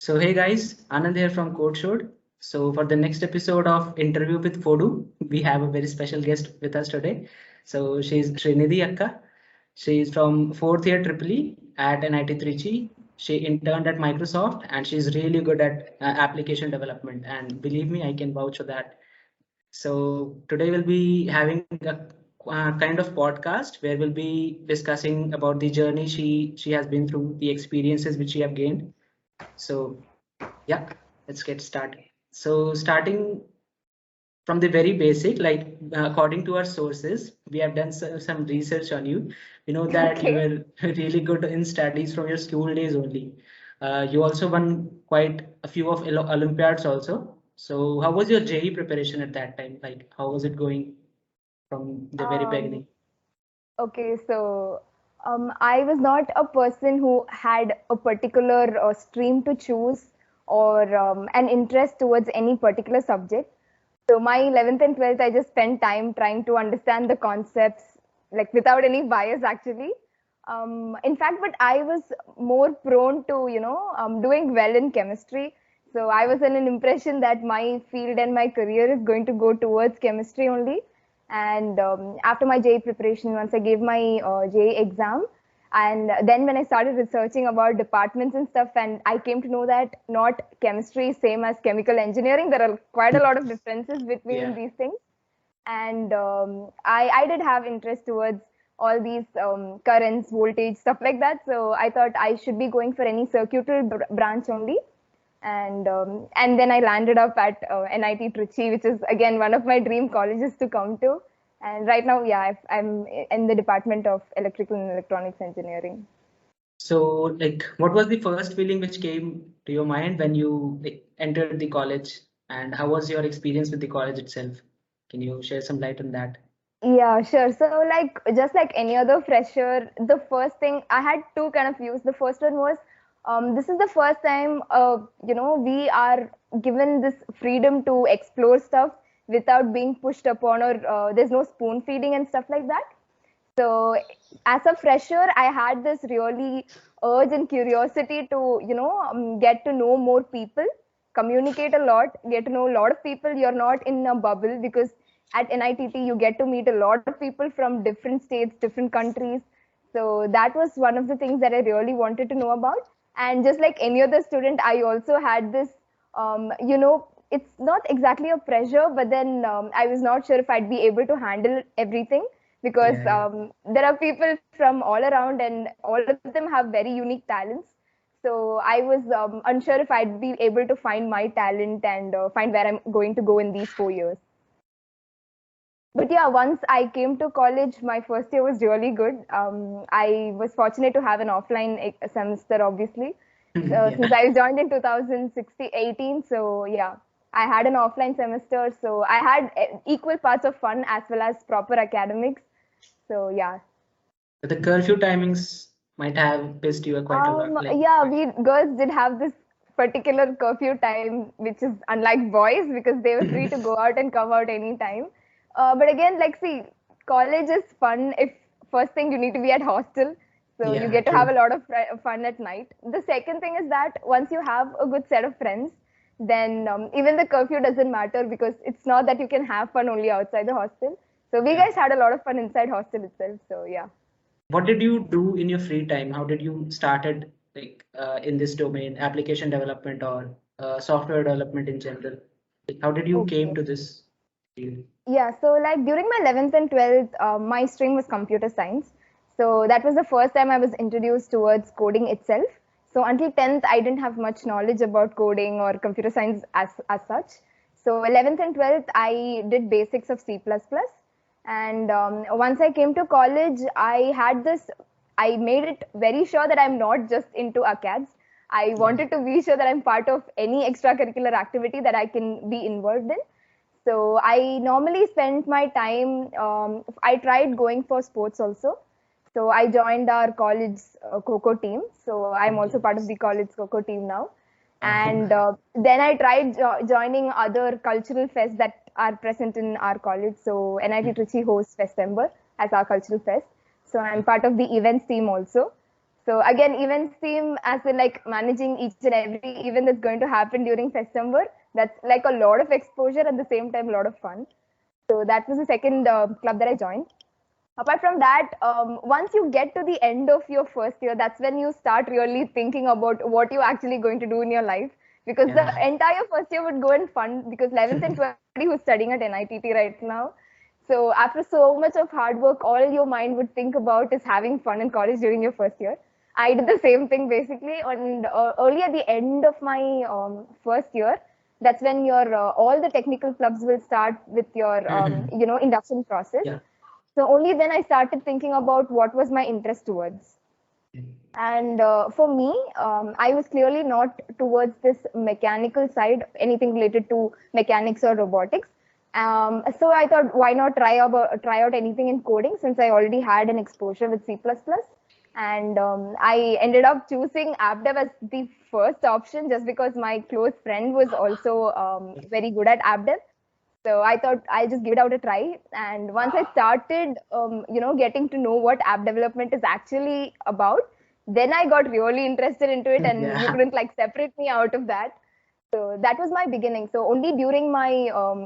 So hey guys, Anand here from Code Showed. So for the next episode of Interview with Fodu, we have a very special guest with us today. So she's Srinidhi Akka. She is from fourth year Triple E at NIT Trichy. She interned at Microsoft and she's really good at application development. And believe me, I can vouch for that. So today we'll be having a kind of podcast where we'll be discussing about the journey she has been through, the experiences which she have gained. So yeah, let's get started. So starting from the very basic, like according to our sources, we have done some research on you. We know that you Okay. were really good in studies from your school days only. You also won quite a few of Olympiads also. So how was your JE preparation at that time? Like how was it going from the very Um, beginning? okay, so I was not a person who had a particular stream to choose or an interest towards any particular subject. So my 11th and 12th, I just spent time trying to understand the concepts, like without any bias actually. In fact, but I was more prone to, doing well in chemistry. So I was in an impression that my field and my career is going to go towards chemistry only. And after my JEE preparation, once I gave my JEE exam, and then when I started researching about departments and stuff, and I came to know that not chemistry is same as chemical engineering. There are quite a lot of differences between Yeah. these things. And I did have interest towards all these currents, voltage, stuff like that. So I thought I should be going for any circuitry branch only. And then I landed up at NIT Trichy, which is again one of my dream colleges to come to. And right now, yeah, I'm in the Department of Electrical and Electronics Engineering. So, like, what was the first feeling which came to your mind when you like, entered the college, and how was your experience with the college itself? Can you share some light on that? Yeah, sure. So, like, just like any other fresher, the first thing I had two kind of views. The first one was, this is the first time, we are given this freedom to explore stuff without being pushed upon, or there's no spoon feeding and stuff like that. So, as a fresher, I had this really urge and curiosity to, get to know more people, communicate a lot, get to know a lot of people. You're not in a bubble because at NITT you get to meet a lot of people from different states, different countries. So that was one of the things that I really wanted to know about. And just like any other student, I also had this, it's not exactly a pressure, but then I was not sure if I'd be able to handle everything because Yeah, yeah. there are people from all around and all of them have very unique talents. So I was unsure if I'd be able to find my talent and find where I'm going to go in these 4 years. But yeah, once I came to college, my first year was really good. I was fortunate to have an offline semester, obviously, since Yeah. I joined in 2016-18. So yeah, I had an offline semester. So I had equal parts of fun as well as proper academics. So yeah. But the curfew timings might have pissed you quite a lot. Like, Yeah, we girls did have this particular curfew time, which is unlike boys because they were free to go out and come out anytime. But again, like, see, college is fun if first thing you need to be at hostel, so you yeah, get to have a true. lot of fun at night. The second thing is that once you have a good set of friends, then even the curfew doesn't matter because it's not that you can have fun only outside the hostel. So we Yeah. guys had a lot of fun inside hostel itself. So yeah. What did you do in your free time? How did you started like in this domain, application development or software development in general? Like, how did you came Okay. to this field? Yeah, so like during my 11th and 12th, my stream was computer science. So that was the first time I was introduced towards coding itself. So until 10th, I didn't have much knowledge about coding or computer science as such. So 11th and 12th, I did basics of C++. And once I came to college, I made it very sure that I'm not just into ACADS. I Yeah. wanted to be sure that I'm part of any extracurricular activity that I can be involved in. So I normally spent my time. I tried going for sports also. So I joined our college Coco team. So I'm also Okay. part of the college Coco team now. Oh. And then I tried joining other cultural fests that are present in our college. So NIT Trichy hosts Festember as our cultural fest. So I'm part of the events team also. So again, events team, as in like managing each and every event that's going to happen during September, that's like a lot of exposure, at the same time a lot of fun. So that was the second club that I joined. Apart from that, once you get to the end of your first year, that's when you start really thinking about what you're actually going to do in your life. Because the Yeah. entire first year would go in fun, because 11th and 12th, who's studying at NITT right now. So after so much of hard work, all your mind would think about is having fun in college during your first year. I did the same thing basically. And early at the end of my first year, that's when your all the technical clubs will start with your Mhm. induction process. Yeah. So only then I started thinking about what was my interest towards. And for me, I was clearly not towards this mechanical side, anything related to mechanics or robotics. So I thought, why not try out anything in coding, since I already had an exposure with C++. And I ended up choosing AppDev as the first option, just because my close friend was also very good at AppDev. So I thought I'll just give it out a try. And once I started, getting to know what app development is actually about, then I got really interested into it, and you Yeah. couldn't like separate me out of that. So that was my beginning. So only during my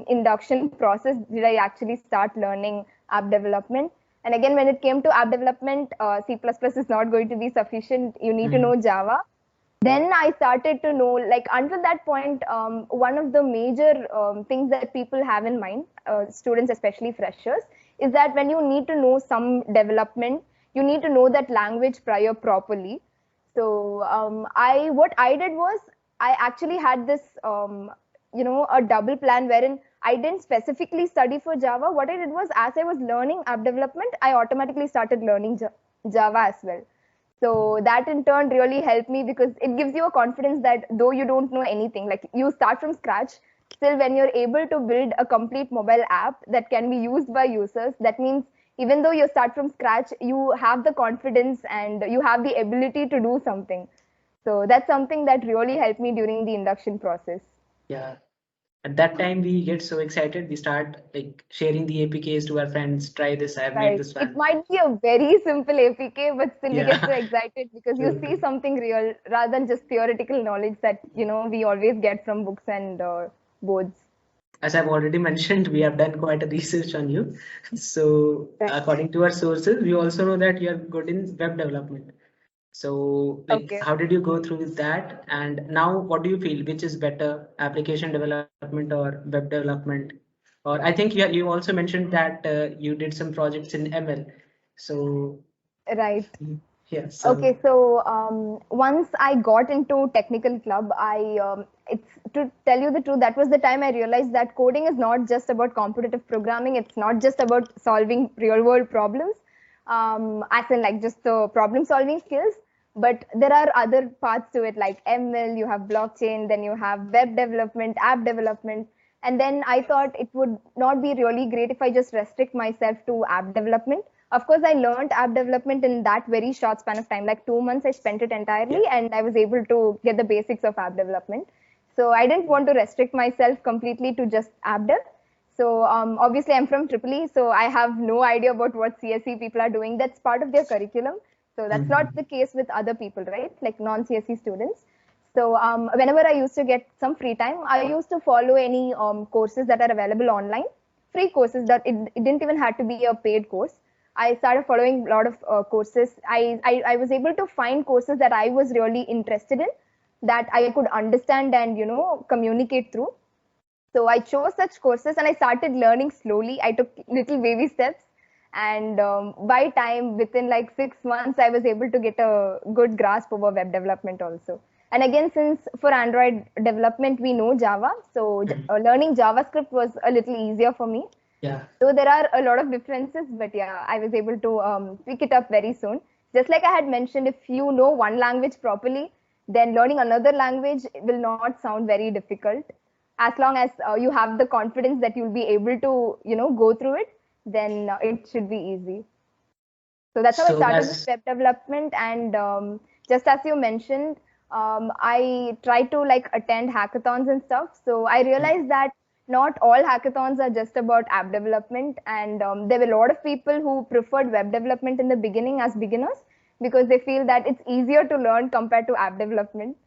induction process did I actually start learning app development. And again, when it came to app development, C++ is not going to be sufficient. You need to Mhm. know Java. Then I started to know, like until that point, one of the major things that people have in mind, students, especially freshers, is that when you need to know some development, you need to know that language prior properly. So what I did was, I actually had this, a double plan wherein I didn't specifically study for Java. What I did was, as I was learning app development, I automatically started learning Java as well. So that in turn really helped me, because it gives you a confidence that though you don't know anything, like you start from scratch, still when you're able to build a complete mobile app that can be used by users, that means even though you start from scratch, you have the confidence and you have the ability to do something. So that's something that really helped me during the induction process. Yeah. At that time, we get so excited. We start like sharing the APKs to our friends. Try this. I've made Right. this It one. might be a very simple APK, but still we get so Yeah. excited because you True, see true. something real rather than just theoretical knowledge that, we always get from books and boards. As I've already mentioned, we have done quite a research on you. So, Right. according to our sources, we also know that you're good in web development. So, like, Okay. how did you go through with that? And now, what do you feel? Which is better, application development or web development? Or I think you also mentioned that you did some projects in ML. So, Right. yeah. So, Okay, so once I got into technical club, it's to tell you the truth, that was the time I realized that coding is not just about competitive programming. It's not just about solving real world problems, as in like just the problem solving skills. But there are other parts to it, like ML, you have blockchain, then you have web development, app development. And then I thought it would not be really great if I just restrict myself to app development. Of course, I learned app development in that very short span of time, like 2 months I spent it yeah. entirely, and I was able to get the basics of app development. So I didn't want to restrict myself completely to just app dev. So obviously I'm from Triple E, so I have no idea about what CSE people are doing. That's part of their curriculum. So that's not Mhm. the case with other people, right? Like non-CSE students. So whenever I used to get some free time, I used to follow any courses that are available online, free courses that it didn't even have to be a paid course. I started following a lot of courses. I was able to find courses that I was really interested in, that I could understand and communicate through. So I chose such courses and I started learning slowly. I took little baby steps, and by time within like 6 months, I was able to get a good grasp over web development also. And again, since for Android development we know Java, so Mhm. learning JavaScript was a little easier for me. Yeah. So there are a lot of differences, but yeah, I was able to pick it up very soon. Just like I had mentioned, if you know one language properly, then learning another language will not sound very difficult. As long as you have the confidence that you'll be able to, go through it, then it should be easy. So that's how I So started with as web development. And just as you mentioned, I try to like attend hackathons and stuff. So I realized that not all hackathons are just about app development. And there were a lot of people who preferred web development in the beginning as beginners. because they feel that it's easier to learn compared to app development.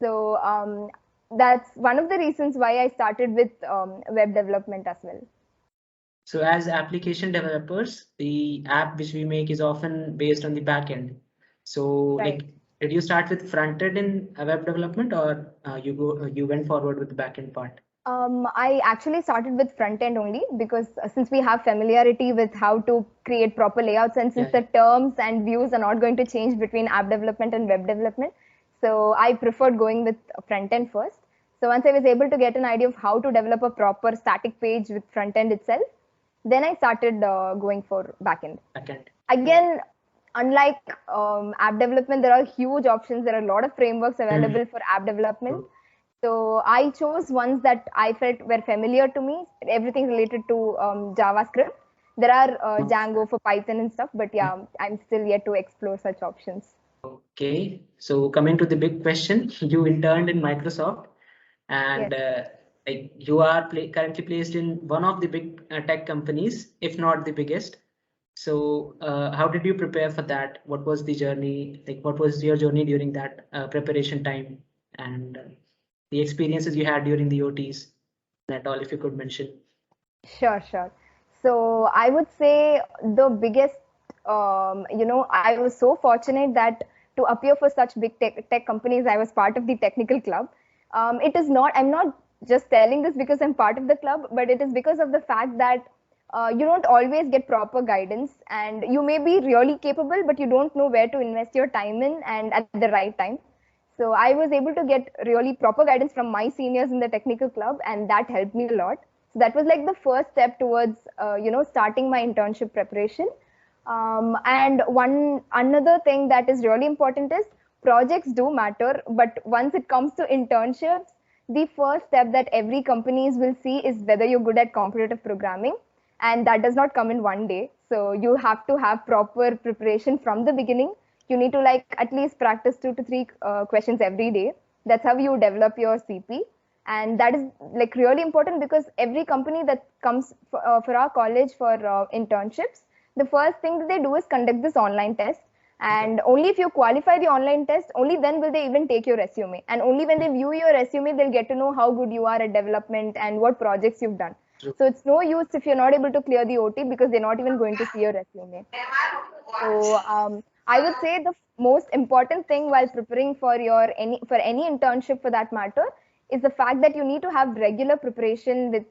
So that's one of the reasons why I started with web development as well. So as application developers, the app which we make is often based on the back end. So Right. like, did you start with front end in web development, or you went forward with the back end part? I actually started with front end only because since we have familiarity with how to create proper layouts, and since Yeah. the terms and views are not going to change between app development and web development, so I preferred going with front end first. So once I was able to get an idea of how to develop a proper static page with front end itself, then I started going for back end. Back end. Again, unlike app development, there are huge options. There are a lot of frameworks available for app development. So I chose ones that I felt were familiar to me, everything related to JavaScript. There are Django for Python and stuff, but yeah, I'm still yet to explore such options. Okay, so coming to the big question, you interned in Microsoft, and like you are currently placed in one of the big tech companies, if not the biggest. So how did you prepare for that? What was the journey? Like, what was your journey during that preparation time, and the experiences you had during the OTs? That all, if you could mention. Sure, sure. So I would say the biggest, I was so fortunate that to appear for such big tech companies, I was part of the technical club. It is not, I'm not just telling this because I'm part of the club, but it is because of the fact that you don't always get proper guidance, and you may be really capable, but you don't know where to invest your time in and at the right time. So I was able to get really proper guidance from my seniors in the technical club, and that helped me a lot. So that was like the first step towards, starting my internship preparation. And one another thing that is really important is projects do matter, but once it comes to internships, the first step that every companies will see is whether you're good at competitive programming, and that does not come in one day. So you have to have proper preparation from the beginning. You need to like at least practice 2 to 3 questions every day. That's how you develop your CP, and that is like really important because every company that comes for our college for internships, the first thing that they do is conduct this online test, and only if you qualify the online test, only then will they even take your resume, and only when they view your resume they'll get to know how good you are at development and what projects you've done. So it's no use if you're not able to clear the OT because they're not even going to see your resume. So I would say the most important thing while preparing for any internship for that matter is the fact that you need to have regular preparation with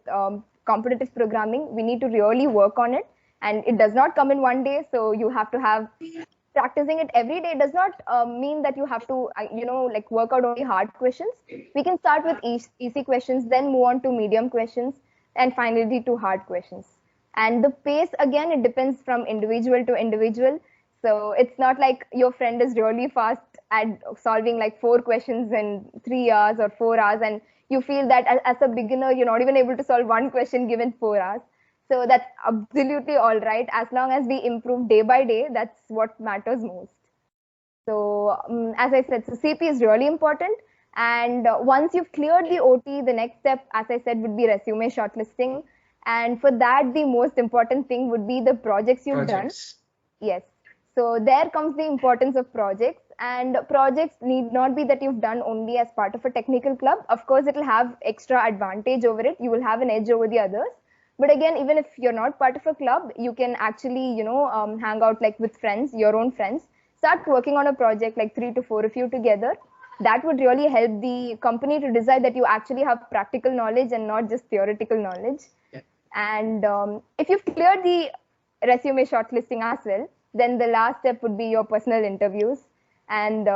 competitive programming. We need to really work on it, and it does not come in one day. So you have to have practicing it every day. Does not mean that you have to like work out only hard questions. We can start with easy questions, then move on to medium questions, and finally to hard questions. And the pace, again, it depends from individual to individual. So it's not like your friend is really fast at solving like 4 questions in 3 hours or 4 hours, and you feel that as a beginner you're not even able to solve one question given 4 hours. So that's absolutely all right. As long as we improve day by day, that's what matters most. So as I said, so CP is really important. And once you've cleared the OT, the next step, as I said, would be resume shortlisting. And for that, the most important thing would be the projects you've done. Yes. So there comes the importance of projects. And projects need not be that you've done only as part of a technical club. Of course, it will have extra advantage over it. You will have an edge over the others. But again, even if you're not part of a club, you can actually, hang out like with friends, your own friends. Start working on a project like 3 to 4 of you together. That would really help the company to decide that you actually have practical knowledge and not just theoretical knowledge. Yeah. And if you've cleared the resume shortlisting as well, then the last step would be your personal interviews. And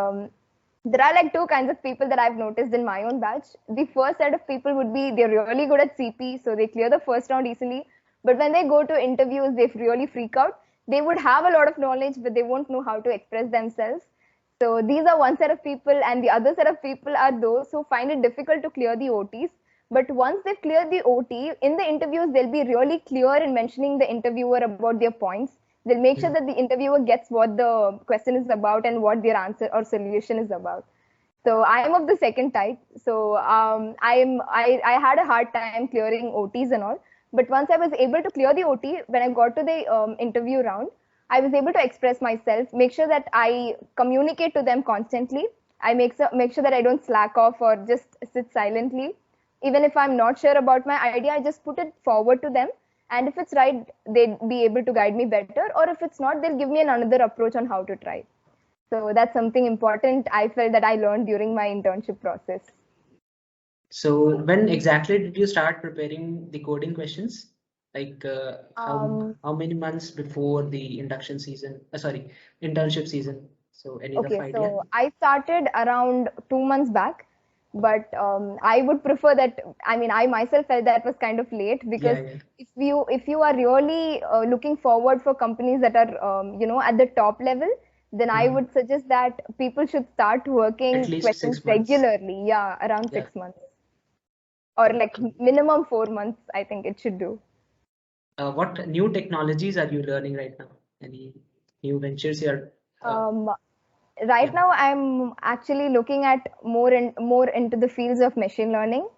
there are like 2 kinds of people that I've noticed in my own batch. The first set of people would be they're really good at CP, so they clear the first round easily. But when they go to interviews, they really freak out. They would have a lot of knowledge, but they won't know how to express themselves. So these are one set of people, and the other set of people are those who find it difficult to clear the OTs. But once they've cleared the OT, in the interviews, they'll be really clear in mentioning the interviewer about their points. They'll make sure that the interviewer gets what the question is about and what their answer or solution is about. So I am of the second type. So I had a hard time clearing OTs and all. But once I was able to clear the OT, when I got to the interview round, I was able to express myself, make sure that I communicate to them constantly. I make sure that I don't slack off or just sit silently. Even if I'm not sure about my idea, I just put it forward to them. And if it's right, they'd be able to guide me better. Or if it's not, they'll give me another approach on how to try. So that's something important I felt that I learned during my internship process. So when exactly did you start preparing the coding questions? Like how many months before the induction season? Sorry, internship season. So any rough Okay, idea? so I started around 2 months back, but I would prefer that. I mean, I myself felt that was kind of late because Yeah. if you are really looking forward for companies that are at the top level, then I would suggest that people should start At working least questions 6 months. regularly. Yeah, around Yeah. 6 months or like Okay. minimum 4 months. I think it should do. What new technologies are you learning right now? Any new ventures you're Um, right yeah. now, I'm actually looking at more into the fields of machine learning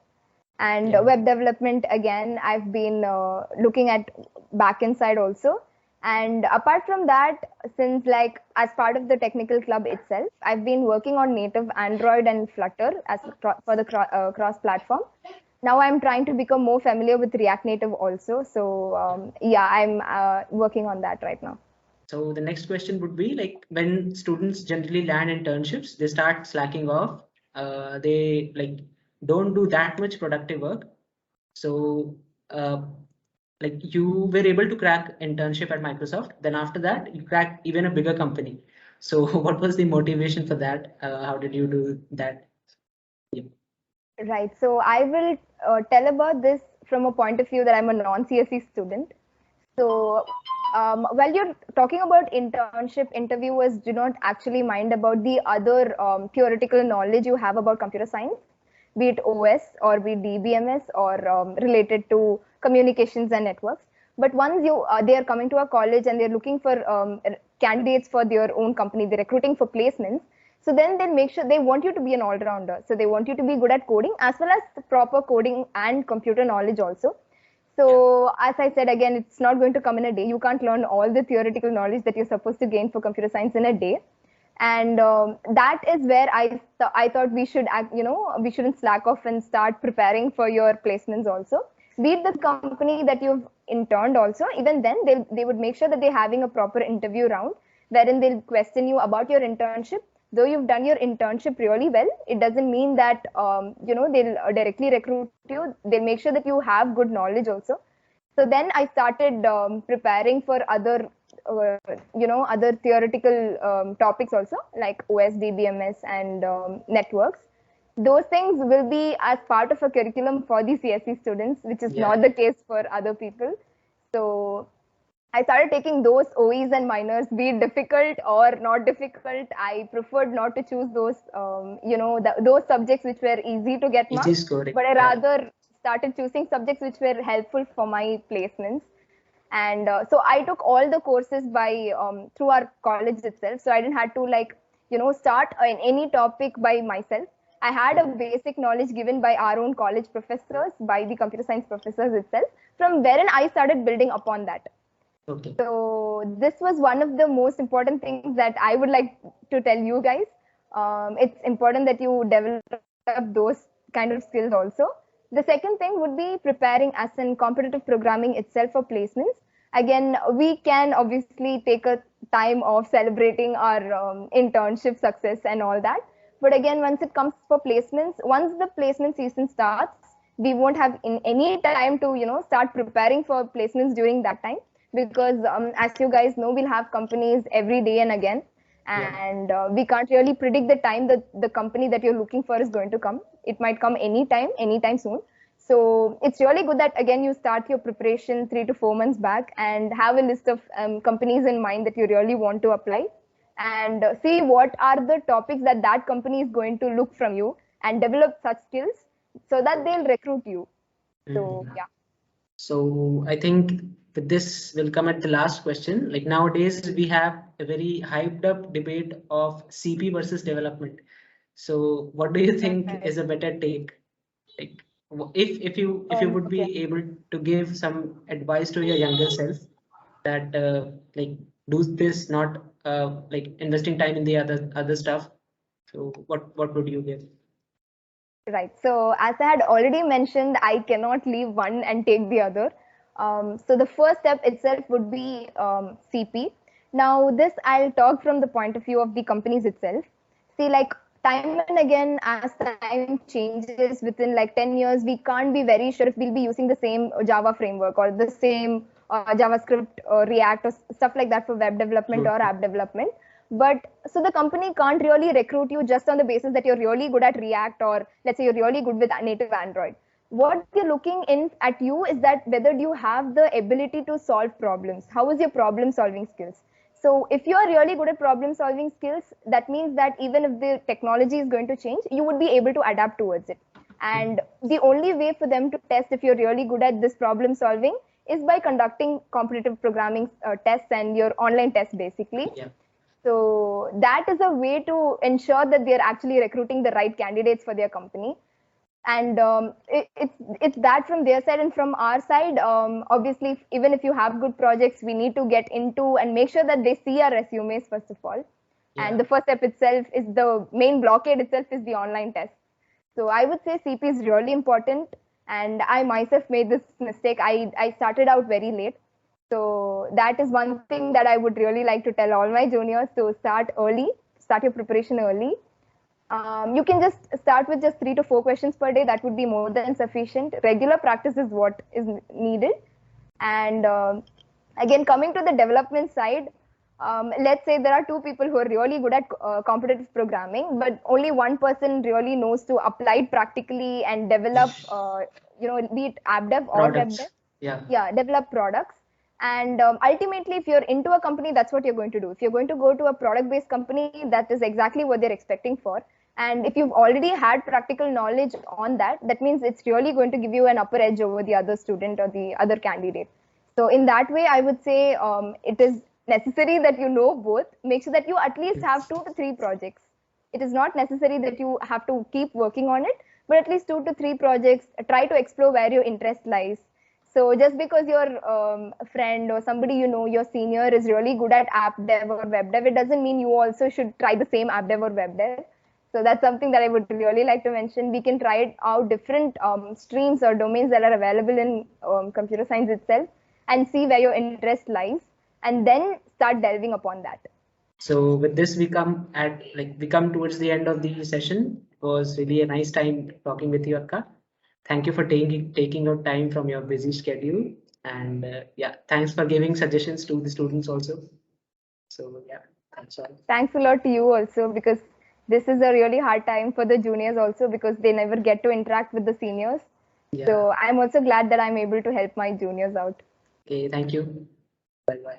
and Yeah. web development. Again, I've been looking at backend side also. And apart from that, since like as part of the technical club itself, I've been working on native Android and Flutter for the cross platform. Now I'm trying to become more familiar with React Native also. So yeah, I'm working on that right now. So the next question would be like when students generally land internships, they start slacking off. They like don't do that much productive work. So uh, like you were able to crack internship at Microsoft. Then after that, you cracked even a bigger company. So what was the motivation for that? How did you do that? Yeah. Right. So I will tell about this from a point of view that I'm a non-CSE student. So while you're talking about internship, interviewers do not actually mind about the other theoretical knowledge you have about computer science, be it OS or be it DBMS or related to communications and networks. But once they are coming to a college and they're looking for candidates for their own company, they're recruiting for placements. So then they'll make sure they want you to be an all-rounder. So they want you to be good at coding as well as proper coding and computer knowledge also. So as I said again, it's not going to come in a day. You can't learn all the theoretical knowledge that you're supposed to gain for computer science in a day. And that is where I thought we should we shouldn't slack off and start preparing for your placements also. Be it the company that you've interned also, even then they would make sure that they're having a proper interview round wherein they'll question you about your internship. Though you've done your internship really well, it doesn't mean that they'll directly recruit you. They'll make sure that you have good knowledge also. So then I started preparing for other theoretical topics also, like OS, DBMS, and networks. Those things will be as part of a curriculum for the CSE students, which is not the case for other people. So I started taking those OEs and minors, be it difficult or not difficult. I preferred not to choose those, those subjects which were easy to get Easy marks, scoring. but I rather started choosing subjects which were helpful for my placements. And so I took all the courses by through our college itself. So I didn't have to start in any topic by myself. I had a basic knowledge given by our own college professors, by the computer science professors itself, from wherein I started building upon that. Okay. So this was one of the most important things that I would like to tell you guys. It's important that you develop those kind of skills also. The second thing would be preparing as in competitive programming itself for placements. Again, we can obviously take a time of celebrating our internship success and all that. But again, once it comes for placements, once the placement season starts, we won't have in any time to start preparing for placements during that time, because as you guys know, we'll have companies every day and again, and we can't really predict the time that the company that you're looking for is going to come. It might come anytime soon. So it's really good that again you start your preparation 3 to 4 months back and have a list of companies in mind that you really want to apply, and see what are the topics that that company is going to look from you, and develop such skills so that they'll recruit you. So yeah. So I think with this will come at the last question. Like nowadays we have a very hyped up debate of CP versus development. So what do you think is a better take? Like if you would Okay. be able to give some advice to your younger self that like do this, not like investing time in the other stuff. So what would you give? Right. So as I had already mentioned, I cannot leave one and take the other. So the first step itself would be CP. Now this I'll talk from the point of view of the companies itself. See, like time and again, as time changes within like 10 years, we can't be very sure if we'll be using the same Java framework or the same JavaScript or React or stuff like that for web development or app development. But so the company can't really recruit you just on the basis that you're really good at React, or let's say you're really good with native Android. What they're looking in at you is that whether you have the ability to solve problems. How is your problem solving skills? So if you are really good at problem solving skills, that means that even if the technology is going to change, you would be able to adapt towards it. And the only way for them to test if you're really good at this problem solving is by conducting competitive programming tests and your online tests basically. Yeah. So that is a way to ensure that they're actually recruiting the right candidates for their company. And it's that from their side. And from our side, obviously, even if you have good projects, we need to get into and make sure that they see our resumes first of all. Yeah. And the first step itself is the main blockade itself is the online test. So I would say CP is really important. And I myself made this mistake. I started out very late. So that is one thing that I would really like to tell all my juniors to start early, start your preparation early. You can just start with just 3 to 4 questions per day. That would be more than sufficient. Regular practice is what is needed. And again, coming to the development side, let's say there are 2 people who are really good at competitive programming, but only one person really knows to apply it practically and develop, be it app dev or web dev. Yeah, develop products. And ultimately, if you're into a company, that's what you're going to do. If you're going to go to a product-based company, that is exactly what they're expecting for. And if you've already had practical knowledge on that, that means it's really going to give you an upper edge over the other student or the other candidate. So in that way, I would say it is necessary that you know both. Make sure that you at least have 2 to 3 projects. It is not necessary that you have to keep working on it, but at least 2 to 3 projects. Try to explore where your interest lies. So just because your friend or somebody you know, your senior is really good at app dev or web dev, it doesn't mean you also should try the same app dev or web dev. So that's something that I would really like to mention. We can try it out different streams or domains that are available in computer science itself and see where your interest lies and then start delving upon that. So with this, we come towards the end of the session. It was really a nice time talking with you, Akka. Thank you for taking out time from your busy schedule, and yeah, thanks for giving suggestions to the students also. So yeah, that's all. Thanks a lot to you also, because this is a really hard time for the juniors also, because they never get to interact with the seniors. Yeah. So I'm also glad that I'm able to help my juniors out. Okay, thank you. Bye bye.